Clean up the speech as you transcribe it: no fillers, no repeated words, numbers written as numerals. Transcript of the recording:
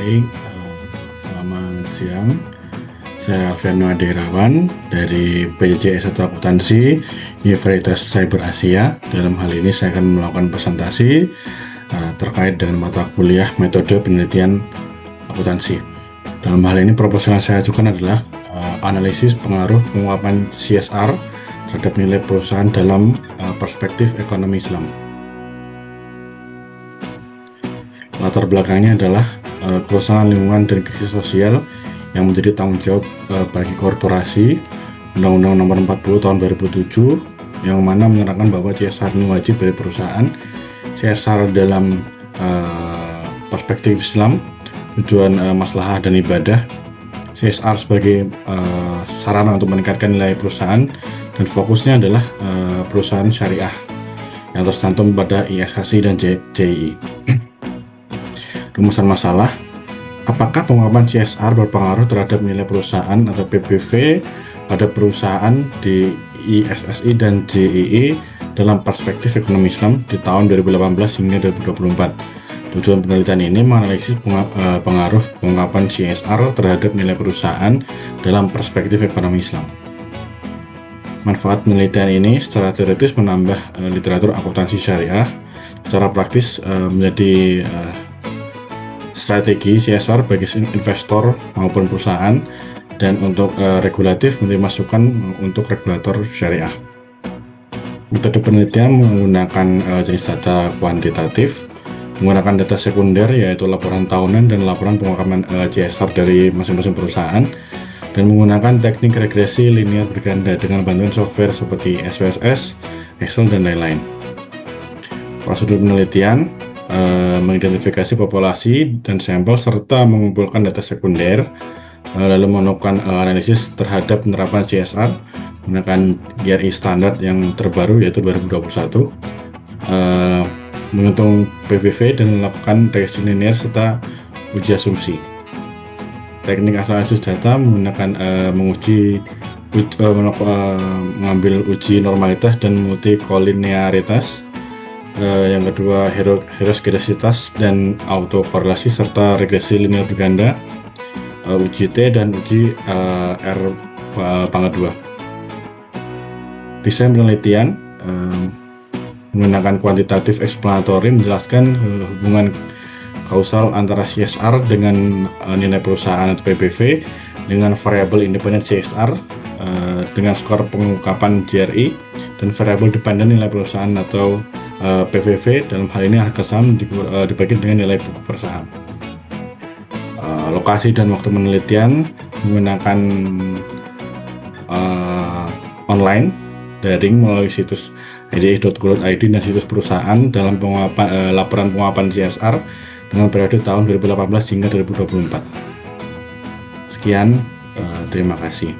Baik, selamat siang. Saya Alfiano Adirawan dari PJJ S1 Akuntansi Universitas Cyber Asia. Dalam hal ini saya akan melakukan presentasi terkait dengan mata kuliah metode penelitian akuntansi. Dalam hal ini proposal yang saya ajukan adalah analisis pengaruh penguapan CSR terhadap nilai perusahaan dalam perspektif ekonomi Islam. Latar belakangnya adalah kerusakan lingkungan dan krisis sosial yang menjadi tanggung jawab bagi korporasi. Undang-Undang Nomor 40 Tahun 2007 yang mana menerangkan bahwa CSR ini wajib bagi perusahaan. CSR dalam perspektif Islam, tujuan maslahah dan ibadah. CSR sebagai sarana untuk meningkatkan nilai perusahaan dan fokusnya adalah perusahaan syariah yang tercantum pada ISHC dan JII. Rumusan masalah: apakah penguapan CSR berpengaruh terhadap nilai perusahaan atau PBV pada perusahaan di ISSI dan JII dalam perspektif ekonomi Islam di tahun 2018 hingga 2024? Tujuan penelitian ini menganalisis pengaruh penguapan CSR terhadap nilai perusahaan dalam perspektif ekonomi Islam. Manfaat penelitian ini secara teoritis menambah literatur akuntansi syariah, secara praktis menjadi strategi CSR bagi investor maupun perusahaan, dan untuk regulatif memberi masukan untuk regulator syariah. Metode penelitian menggunakan jenis data kuantitatif, menggunakan data sekunder yaitu laporan tahunan dan laporan penguapan CSR dari masing-masing perusahaan, dan menggunakan teknik regresi linear berganda dengan bantuan software seperti SPSS, Excel, dan lain-lain. Prosedur penelitian mengidentifikasi populasi dan sampel serta mengumpulkan data sekunder, lalu melakukan analisis terhadap penerapan CSR menggunakan GRI standar yang terbaru yaitu 2021, menghitung PBV dan melakukan regresi linear serta uji asumsi. Teknik analisis data menggunakan mengambil uji normalitas dan multikolinearitas. Yang kedua heterogeneisitas dan autokorelasi serta regresi linear berganda, uji T dan uji R pangkat 2. Desain penelitian menggunakan kuantitatif eksplanatori menjelaskan hubungan kausal antara CSR dengan nilai perusahaan atau PBV dengan variabel independen CSR dengan skor pengungkapan GRI dan variabel dependen nilai perusahaan atau PVV, dalam hal ini harga saham dibagi dengan nilai buku per saham. Lokasi dan waktu penelitian menggunakan online daring melalui situs idi.go.id dan situs perusahaan dalam laporan penguapan CSR dengan periode tahun 2018 hingga 2024. Sekian, terima kasih.